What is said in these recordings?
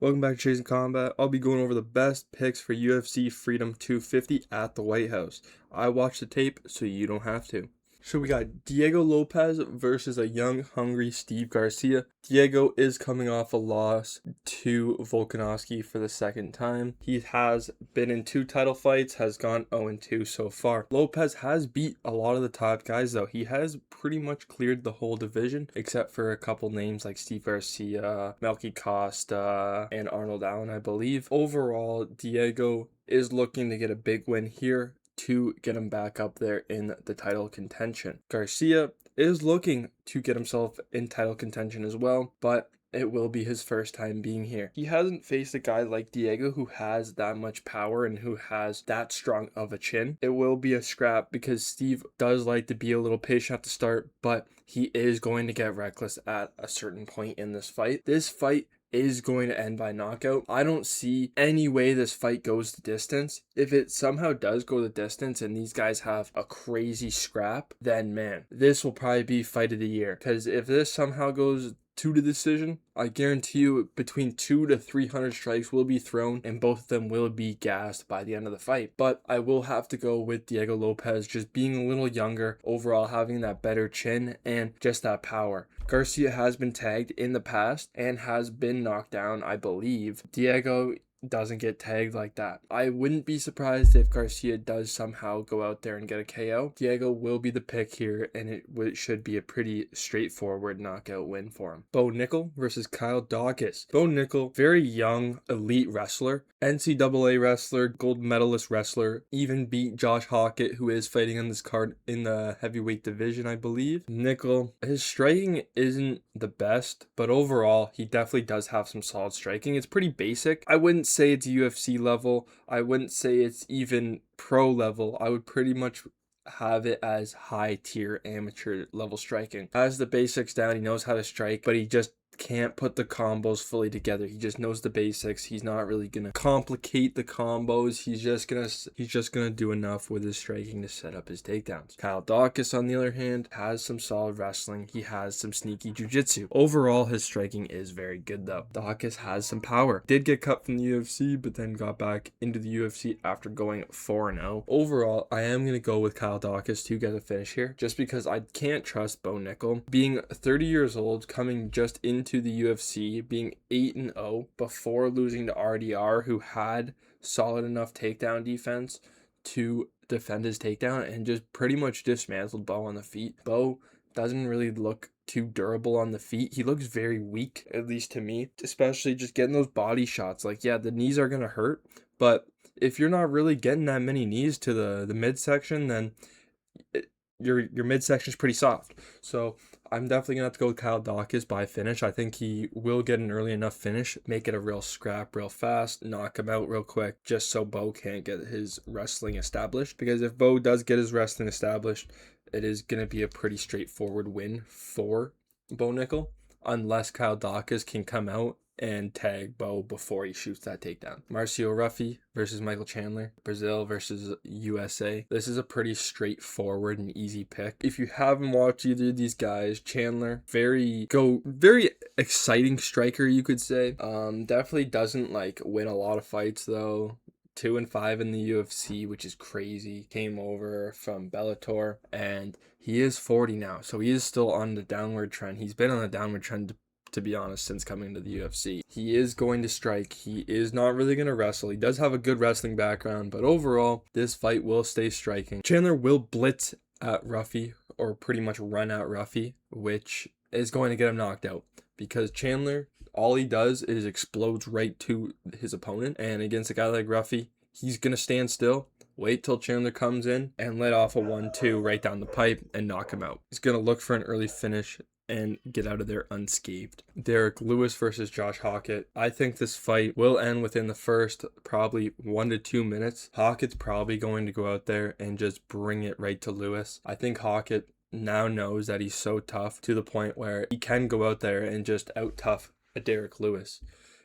Welcome back to Chasing Combat. I'll be going over the best picks for UFC Freedom 250 at the White House. I watched the tape, so you don't have to. So we got Diego Lopes versus a young, hungry Steve Garcia. Diego is coming off a loss to Volkanovski for the second time. He has been in 2 title fights, has gone 0-2 so far. Lopes has beat a lot of the top guys though. He has pretty much cleared the whole division, except for a couple names like Steve Garcia, Melky Costa, and Arnold Allen, I believe. Overall, Diego is looking to get a big win here to get him back up there in the title contention. Garcia is looking to get himself in title contention as well, but it will be his first time being here. He hasn't faced a guy like Diego who has that much power and who has that strong of a chin. It will be a scrap because Steve does like to be a little patient at the start, but he is going to get reckless at a certain point in this fight. This fight is going to end by knockout. I don't see any way this fight goes the distance. If it somehow does go the distance and these guys have a crazy scrap, then man, this will probably be fight of the year. Because if this somehow goes to the decision, I guarantee you between 200 to 300 strikes will be thrown and both of them will be gassed by the end of the fight. But I will have to go with Diego Lopes just being a little younger, overall having that better chin and just that power. Garcia has been tagged in the past and has been knocked down, I believe. Diego doesn't get tagged like that. I wouldn't be surprised if Garcia does somehow go out there and get a KO. Diego will be the pick here, and it should be a pretty straightforward knockout win for him. Bo Nickal versus Kyle Daukaus. Bo Nickal, very young, elite wrestler, NCAA wrestler, gold medalist wrestler, even beat Josh Hockett, who is fighting on this card in the heavyweight division, I believe. Nickal, his striking isn't the best, but overall, he definitely does have some solid striking. It's pretty basic. I wouldn't say it's UFC level. I wouldn't say it's even pro level. I would pretty much have it as high tier amateur level striking. Has the basics down, he knows how to strike, but he just can't put the combos fully together. He just knows the basics. He's not really gonna complicate the combos. He's just gonna do enough with his striking to set up his takedowns. Kyle Daukaus, on the other hand, has some solid wrestling. He has some sneaky jiu-jitsu. Overall, his striking is very good though. Daukaus has some power. Did get cut from the UFC, but then got back into the UFC after going 4-0. Overall, I am gonna go with Kyle Daukaus to get a finish here, just because I can't trust Bo Nickal. Being 30 years old, coming just into the UFC, being 8-0 before losing to RDR, who had solid enough takedown defense to defend his takedown and just pretty much dismantled Bo on the feet. Bo doesn't really look too durable on the feet. He looks very weak, at least to me, especially just getting those body shots. Like, yeah, the knees are going to hurt, but if you're not really getting that many knees to the midsection, then your midsection is pretty soft. So I'm definitely going to have to go with Kyle Daukaus by finish. I think he will get an early enough finish, make it a real scrap real fast, knock him out real quick, just so Bo can't get his wrestling established. Because if Bo does get his wrestling established, it is going to be a pretty straightforward win for Bo Nickal, unless Kyle Daukaus can come out and tag Bo before he shoots that takedown. Marcio Ruffy versus Michael Chandler. Brazil versus USA. This is a pretty straightforward and easy pick. If you haven't watched either of these guys, Chandler, very exciting striker, you could say. Definitely doesn't win a lot of fights though. 2-5 in the UFC, which is crazy. Came over from Bellator, and he is 40 now, so he is still on the downward trend. He's been on a downward trend, to be honest, since coming to the UFC. He is going to strike. He is not really going to wrestle. He does have a good wrestling background, but overall, this fight will stay striking. Chandler will blitz at Ruffy, or pretty much run at Ruffy, which is going to get him knocked out, because Chandler, all he does is explodes right to his opponent, and against a guy like Ruffy, he's going to stand still, wait till Chandler comes in, and let off a 1-2 right down the pipe and knock him out. He's going to look for an early finish and get out of there unscathed. Derek Lewis versus Josh Hockett. I think this fight will end within the first probably 1 to 2 minutes. Hockett's probably going to go out there and just bring it right to Lewis. I think Hockett now knows that he's so tough to the point where he can go out there and just out-tough a Derek Lewis.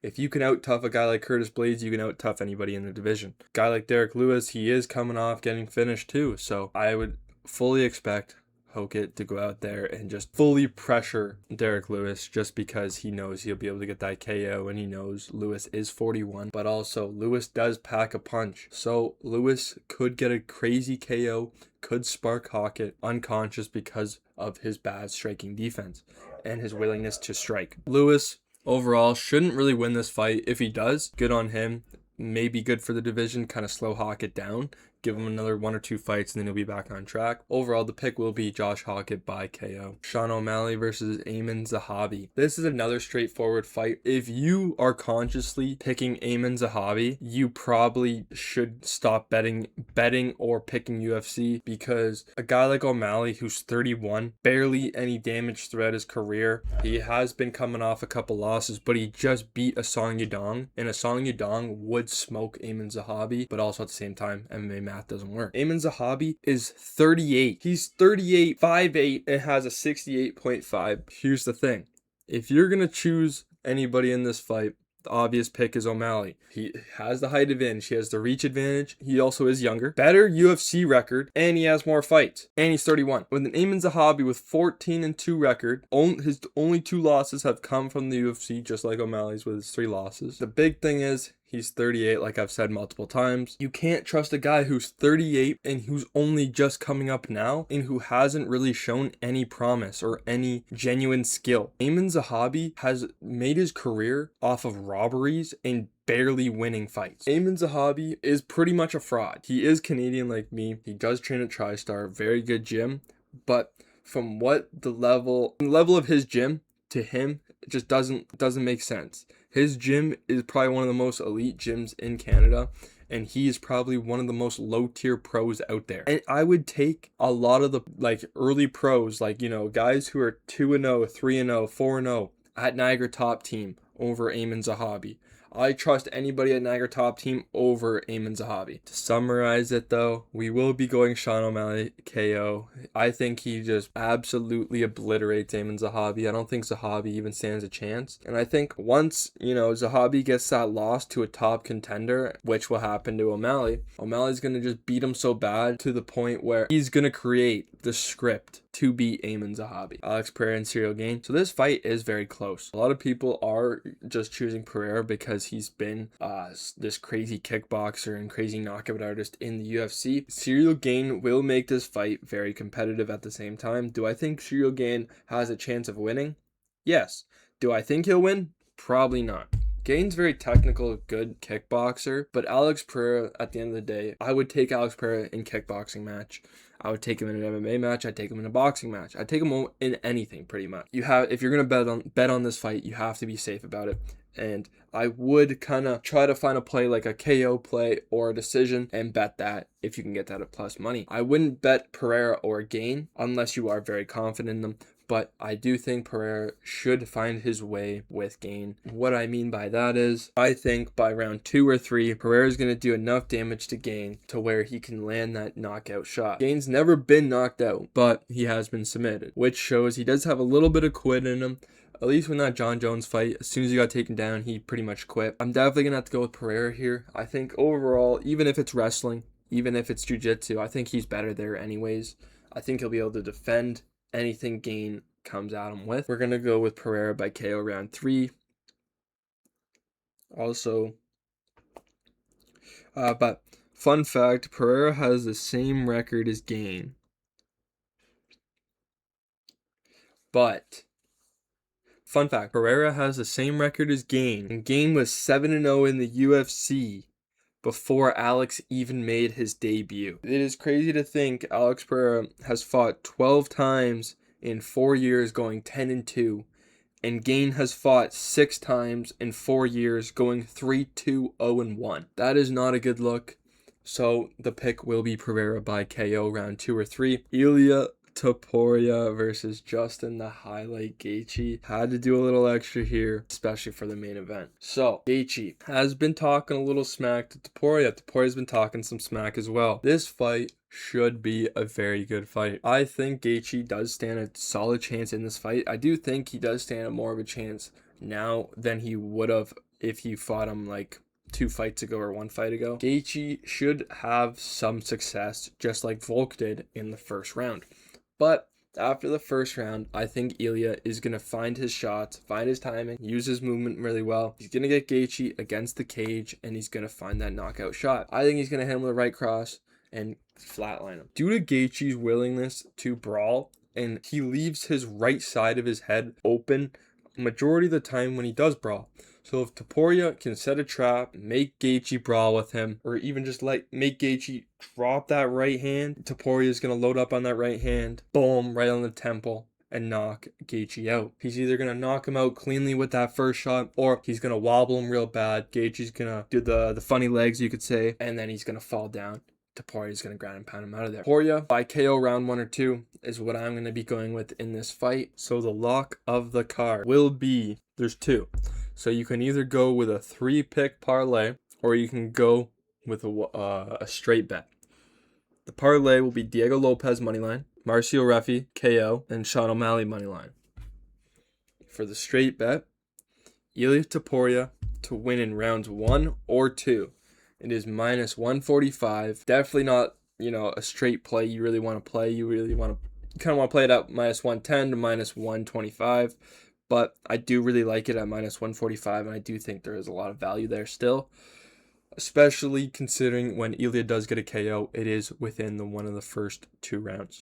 If you can out-tough a guy like Curtis Blaydes, you can out-tough anybody in the division. Guy like Derek Lewis, he is coming off getting finished too, so I would fully expect Hokit to go out there and just fully pressure Derek Lewis just because he knows he'll be able to get that KO, and he knows Lewis is 41, but also Lewis does pack a punch. So Lewis could get a crazy KO, could spark Hokit unconscious because of his bad striking defense and his willingness to strike. Lewis overall shouldn't really win this fight. If he does, good on him. Maybe good for the division, kind of slow Hokit down. Give him another 1 or 2 fights and then he'll be back on track. Overall, the pick will be Josh Hokit by KO. Sean O'Malley versus Aiemann Zahabi. This is another straightforward fight. If you are consciously picking Aiemann Zahabi, you probably should stop betting or picking UFC, because a guy like O'Malley, who's 31, barely any damage throughout his career. He has been coming off a couple losses, but he just beat a Song Yadong, and a Song Yadong would smoke Aiemann Zahabi, but also at the same time, MMA math doesn't work. Aiemann Zahabi is 38. He's 38, 5'8", and has a 68.5. Here's the thing. If you're going to choose anybody in this fight, the obvious pick is O'Malley. He has the height advantage. He has the reach advantage. He also is younger. Better UFC record. And he has more fights. And he's 31. With an Aiemann Zahabi with 14-2 record, his only 2 losses have come from the UFC, just like O'Malley's with his 3 losses. The big thing is, he's 38, like I've said multiple times. You can't trust a guy who's 38 and who's only just coming up now and who hasn't really shown any promise or any genuine skill. Aiemann Zahabi has made his career off of robberies and barely winning fights. Aiemann Zahabi is pretty much a fraud. He is Canadian like me. He does train at TriStar, very good gym, but from what the level of his gym to him, it just doesn't make sense. His gym is probably one of the most elite gyms in Canada, and he is probably one of the most low-tier pros out there. And I would take a lot of the early pros, guys who are 2-0, 3-0, 4-0 at Niagara Top Team over Aiemann Zahabi. I trust anybody at Niagara Top Team over Aiemann Zahabi. To summarize it though, we will be going Sean O'Malley KO. I think he just absolutely obliterates Aiemann Zahabi. I don't think Zahabi even stands a chance. And I think once, Zahabi gets that loss to a top contender, which will happen to O'Malley, O'Malley's going to just beat him so bad to the point where he's going to create the script to beat Aiemann Zahabi. Alex Pereira and Cyril Gane. So this fight is very close. A lot of people are just choosing Pereira because he's been this crazy kickboxer and crazy knockout artist in the UFC. Cyril Gane will make this fight very competitive at the same time. Do I think Cyril Gane has a chance of winning? Yes. Do I think he'll win? Probably not. Gane's very technical, good kickboxer, but Alex Pereira, at the end of the day, I would take Alex Pereira in kickboxing match. I would take him in an MMA match. I'd take him in a boxing match. I'd take him in anything, pretty much. If you're gonna bet on this fight, you have to be safe about it. And I would kind of try to find a play like a KO play or a decision and bet that if you can get that at plus money. I wouldn't bet Pereira or Gane unless you are very confident in them. But I do think Pereira should find his way with Gane. What I mean by that is, I think by round 2 or 3, Pereira is going to do enough damage to Gane to where he can land that knockout shot. Gane's never been knocked out, but he has been submitted, which shows he does have a little bit of quit in him. At least when that John Jones fight, as soon as he got taken down, he pretty much quit. I'm definitely going to have to go with Pereira here. I think overall, even if it's wrestling, even if it's jiu-jitsu, I think he's better there anyways. I think he'll be able to defend anything Gane comes at him with. We're going to go with Pereira by KO round 3. Also, but fun fact, Pereira has the same record as Gane. But, fun fact, Pereira has the same record as Gane, and Gane was 7-0 in the UFC before Alex even made his debut. It is crazy to think Alex Pereira has fought 12 times in 4 years, going 10-2, and Gane has fought 6 times in 4 years, going 3-2-0-1. That is not a good look. So the pick will be Pereira by KO round 2 or 3. Ilia Topuria versus Justin the Highlight Gaethje. Had to do a little extra here, especially for the main event. So Gaethje has been talking a little smack to Topuria. Topuria's been talking some smack as well. This fight should be a very good fight. I think Gaethje does stand a solid chance in this fight. I do think he does stand more of a chance now than he would have if he fought him 2 fights ago or 1 fight ago. Gaethje should have some success, just like Volk did in the first round. But After the first round, I think Ilya is going to find his shots, find his timing, use his movement really well. He's going to get Gaethje against the cage, and he's going to find that knockout shot. I think he's going to hit him with a right cross and flatline him. Due to Gaethje's willingness to brawl, and he leaves his right side of his head open majority of the time when he does brawl. So if Topuria can set a trap, make Gaethje brawl with him, or even just make Gaethje drop that right hand, Topuria is going to load up on that right hand, boom, right on the temple, and knock Gaethje out. He's either going to knock him out cleanly with that first shot, or he's going to wobble him real bad. Gaethje's going to do the funny legs, you could say, and then he's going to fall down. Topuria is going to ground and pound him out of there. Topuria by KO round 1 or 2 is what I'm going to be going with in this fight. So the lock of the card will be, there's 2. So you can either go with a 3-pick parlay, or you can go with a straight bet. The parlay will be Diego Lopez moneyline, Marcio Refi KO, and Sean O'Malley moneyline. For the straight bet, Ilia Topuria to win in rounds 1 or 2. It is minus 145. Definitely not, a straight play you really want to play. You kind of want to play it at minus 110 to minus 125. But I do really like it at minus 145, and I do think there is a lot of value there still. Especially considering when Ilya does get a KO, it is within one of the first 2 rounds.